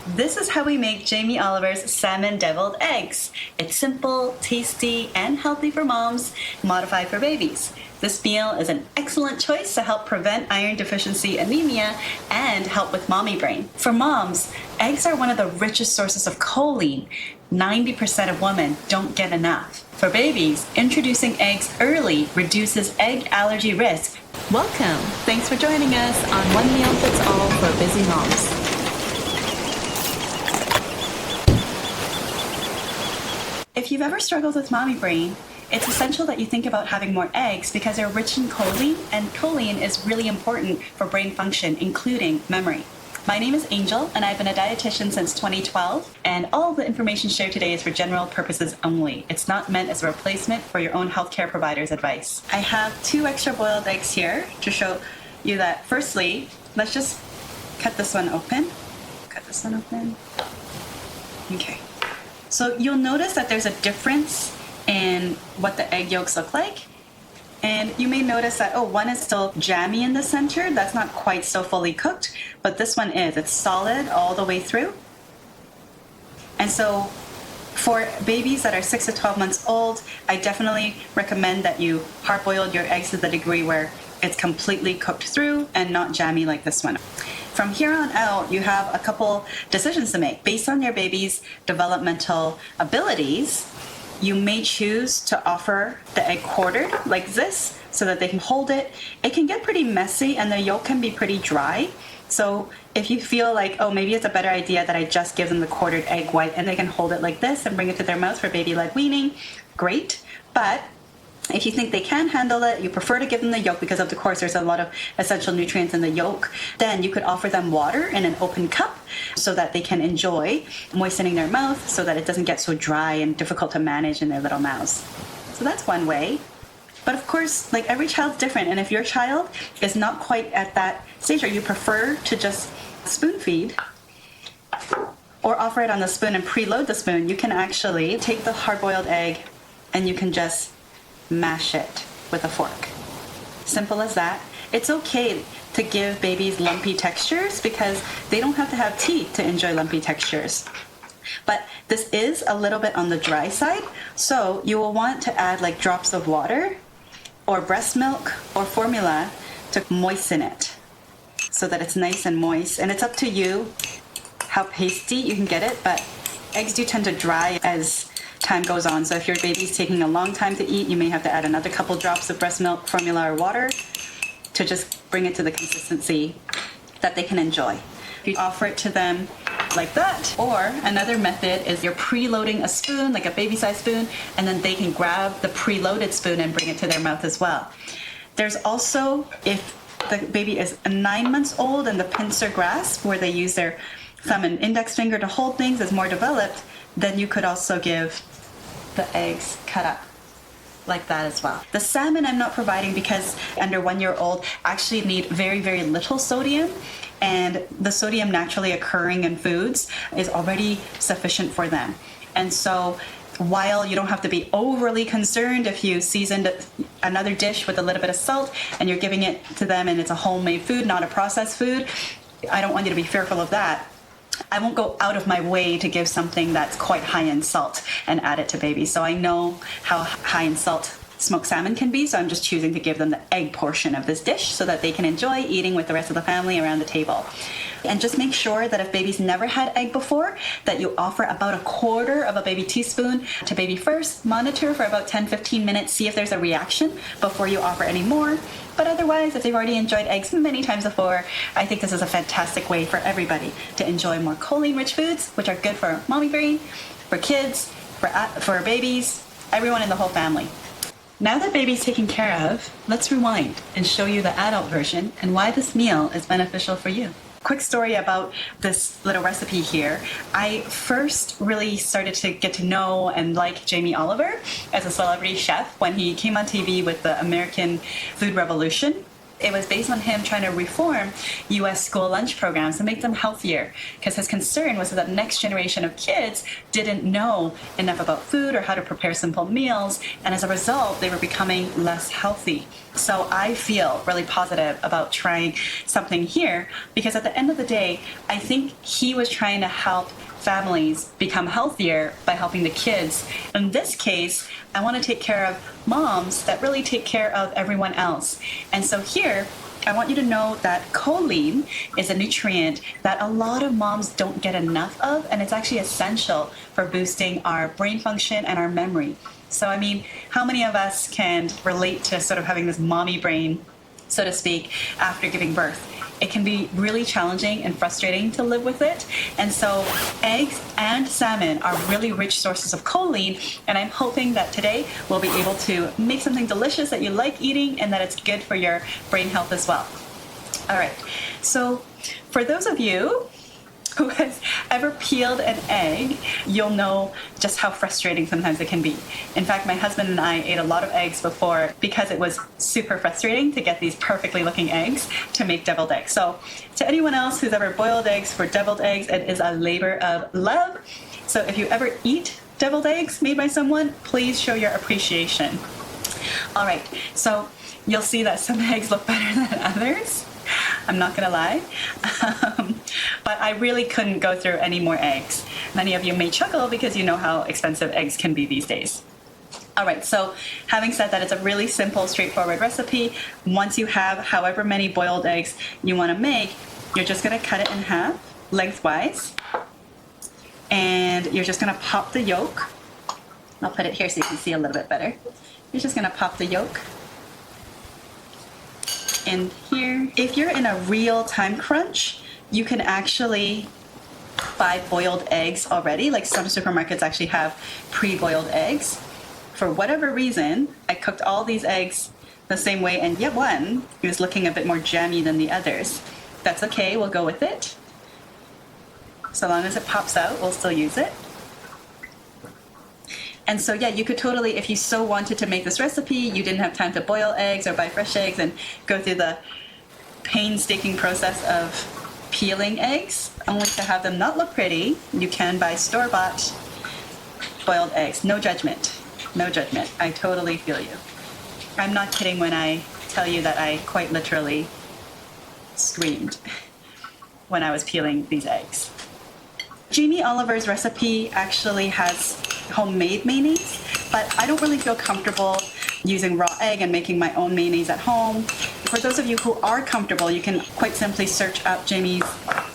This is how we make Jamie Oliver's salmon deviled eggs. It's simple, tasty, and healthy for moms, modified for babies. This meal is an excellent choice to help prevent iron deficiency anemia and help with mommy brain. For moms, eggs are one of the richest sources of choline. 90% of women don't get enough. For babies, introducing eggs early reduces egg allergy risk. Welcome! Thanks for joining us on One Meal Fits All for Busy Moms. If you've ever struggled with mommy brain, it's essential that you think about having more eggs because they're rich in choline, and choline is really important for brain function, including memory. My name is Angel, and I've been a dietitian since 2012, and all the information shared today is for general purposes only. It's not meant as a replacement for your own healthcare provider's advice. I have 2 extra boiled eggs here to show you that. Firstly, let's just cut this one open. Okay. So you'll notice that there's a difference in what the egg yolks look like. And you may notice that, one is still jammy in the center. That's not quite so fully cooked, but this one is. It's solid all the way through. And so for babies that are 6 to 12 months old, I definitely recommend that you hard-boil your eggs to the degree where it's completely cooked through and not jammy like this one. From here on out, you have a couple decisions to make. Based on your baby's developmental abilities, you may choose to offer the egg quartered like this so that they can hold it. It can get pretty messy and the yolk can be pretty dry. So if you feel like, maybe it's a better idea that I just give them the quartered egg white and they can hold it like this and bring it to their mouth for baby-led weaning, great. But if you think they can handle it, you prefer to give them the yolk because of course there's a lot of essential nutrients in the yolk, then you could offer them water in an open cup so that they can enjoy moistening their mouth so that it doesn't get so dry and difficult to manage in their little mouths. So that's one way. But of course, like every child's different, and if your child is not quite at that stage or you prefer to just spoon feed or offer it on the spoon and preload the spoon, you can actually take the hard-boiled egg and you can just mash it with a fork. Simple as that. It's okay to give babies lumpy textures because they don't have to have teeth to enjoy lumpy textures. But this is a little bit on the dry side, so you will want to add like drops of water or breast milk or formula to moisten it so that it's nice and moist. And it's up to you how pasty you can get it, but eggs do tend to dry as time goes on. So if your baby's taking a long time to eat, you may have to add another couple drops of breast milk, formula, or water to just bring it to the consistency that they can enjoy. You offer it to them like that, or another method is you're preloading a spoon, like a baby-sized spoon, and then they can grab the preloaded spoon and bring it to their mouth as well. There's also, if the baby is 9 months old and the pincer grasp, where they use their thumb and index finger to hold things, is more developed, then you could also give the eggs cut up like that as well. The salmon I'm not providing because under 1 year old actually need very, very little sodium, and the sodium naturally occurring in foods is already sufficient for them. And so while you don't have to be overly concerned if you seasoned another dish with a little bit of salt and you're giving it to them and it's a homemade food, not a processed food, I don't want you to be fearful of that. I won't go out of my way to give something that's quite high in salt and add it to babies. So I know how high in salt smoked salmon can be, so I'm just choosing to give them the egg portion of this dish so that they can enjoy eating with the rest of the family around the table. And just make sure that if baby's never had egg before, that you offer about 1/4 of a baby teaspoon to baby first, monitor for about 10-15 minutes, see if there's a reaction before you offer any more. But otherwise, if they've already enjoyed eggs many times before, I think this is a fantastic way for everybody to enjoy more choline-rich foods, which are good for mommy brain, for kids, for babies, everyone in the whole family. Now that baby's taken care of, let's rewind and show you the adult version and why this meal is beneficial for you. Quick story about this little recipe here. I first really started to get to know and like Jamie Oliver as a celebrity chef when he came on TV with the American Food Revolution. It was based on him trying to reform US school lunch programs to make them healthier, because his concern was that the next generation of kids didn't know enough about food or how to prepare simple meals, and as a result, they were becoming less healthy. So I feel really positive about trying something here, because at the end of the day, I think he was trying to help families become healthier by helping the kids. In this case, I want to take care of moms that really take care of everyone else. And so here, I want you to know that choline is a nutrient that a lot of moms don't get enough of, and it's actually essential for boosting our brain function and our memory. So, I mean, how many of us can relate to sort of having this mommy brain, so to speak, after giving birth? It can be really challenging and frustrating to live with it. And so eggs and salmon are really rich sources of choline, and I'm hoping that today we'll be able to make something delicious that you like eating and that it's good for your brain health as well. All right, so for those of you who has ever peeled an egg, you'll know just how frustrating sometimes it can be. In fact, my husband and I ate a lot of eggs before because it was super frustrating to get these perfectly looking eggs to make deviled eggs. So to anyone else who's ever boiled eggs for deviled eggs, it is a labor of love. So if you ever eat deviled eggs made by someone, please show your appreciation. All right, so you'll see that some eggs look better than others. I'm not gonna lie, but I really couldn't go through any more eggs. Many of you may chuckle because you know how expensive eggs can be these days. All right, so having said that, it's a really simple, straightforward recipe. Once you have however many boiled eggs you wanna make, you're just gonna cut it in half lengthwise, and you're just gonna pop the yolk. I'll put it here so you can see a little bit better. You're just gonna pop the yolk in here. If you're in a real time crunch, you can actually buy boiled eggs already. Like some supermarkets actually have pre-boiled eggs. For whatever reason, I cooked all these eggs the same way, and yet one is looking a bit more jammy than the others. That's okay, we'll go with it. So long as it pops out, we'll still use it. And so, yeah, you could totally, if you so wanted to make this recipe, you didn't have time to boil eggs or buy fresh eggs and go through the painstaking process of peeling eggs, only to have them not look pretty, you can buy store-bought boiled eggs. No judgment. No judgment. I totally feel you. I'm not kidding when I tell you that I quite literally screamed when I was peeling these eggs. Jamie Oliver's recipe actually has homemade mayonnaise, but I don't really feel comfortable using raw egg and making my own mayonnaise at home. For those of you who are comfortable, you can quite simply search up Jamie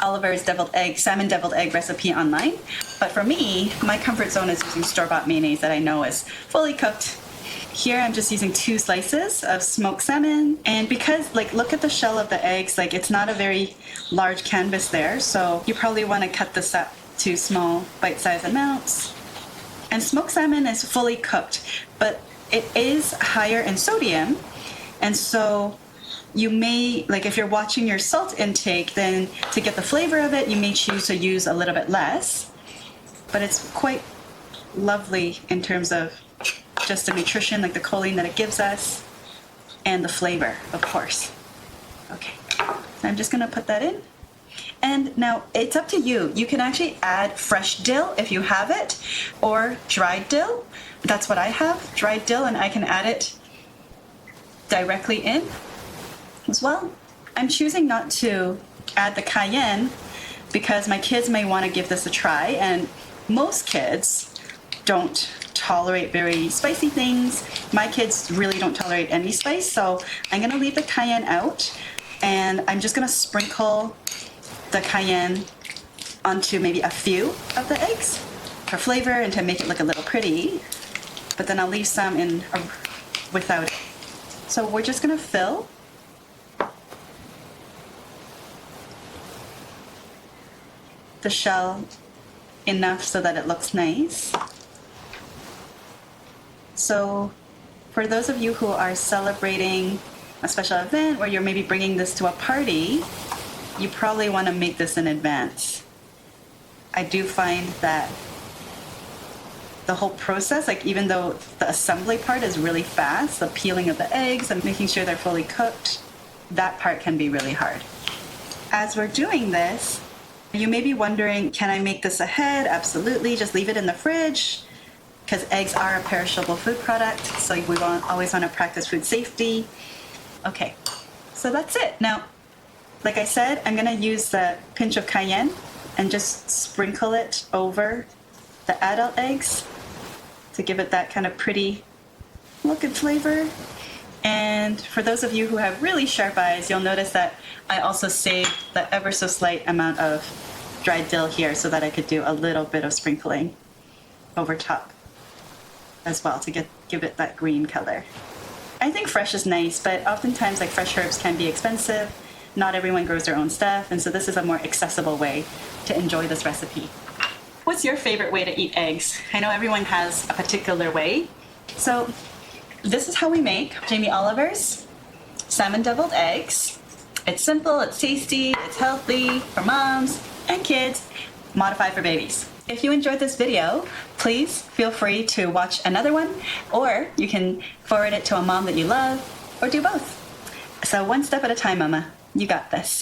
Oliver's salmon deviled egg recipe online. But for me, my comfort zone is using store-bought mayonnaise that I know is fully cooked. Here I'm just using 2 slices of smoked salmon, and because look at the shell of the eggs, it's not a very large canvas there, so you probably want to cut this up to small bite-sized amounts. And smoked salmon is fully cooked, but it is higher in sodium, and so you may, if you're watching your salt intake, then to get the flavor of it, you may choose to use a little bit less, but it's quite lovely in terms of just the nutrition, the choline that it gives us, and the flavor, of course. Okay, so I'm just gonna put that in. And now it's up to you. You can actually add fresh dill if you have it, or dried dill. That's what I have, dried dill, and I can add it directly in as well. I'm choosing not to add the cayenne because my kids may want to give this a try, and most kids don't tolerate very spicy things. My kids really don't tolerate any spice, so I'm gonna leave the cayenne out, and I'm just gonna sprinkle the cayenne onto maybe a few of the eggs for flavor and to make it look a little pretty, but then I'll leave some in without it. So we're just gonna fill the shell enough so that it looks nice. So for those of you who are celebrating a special event, or you're maybe bringing this to a party, you probably want to make this in advance. I do find that the whole process, even though the assembly part is really fast, the peeling of the eggs and making sure they're fully cooked, that part can be really hard. As we're doing this, you may be wondering, can I make this ahead? Absolutely, just leave it in the fridge, because eggs are a perishable food product, so we always want to practice food safety. Okay, so that's it. Now, like I said, I'm gonna use the pinch of cayenne and just sprinkle it over the adult eggs to give it that kind of pretty look and flavor. And for those of you who have really sharp eyes, you'll notice that I also saved the ever so slight amount of dried dill here so that I could do a little bit of sprinkling over top as well to give it that green color. I think fresh is nice, but oftentimes like fresh herbs can be expensive. Not everyone grows their own stuff, and so this is a more accessible way to enjoy this recipe. What's your favorite way to eat eggs? I know everyone has a particular way. So this is how we make Jamie Oliver's salmon deviled eggs. It's simple, it's tasty, it's healthy for moms and kids, modified for babies. If you enjoyed this video, please feel free to watch another one, or you can forward it to a mom that you love, or do both. So one step at a time, Mama. You got this.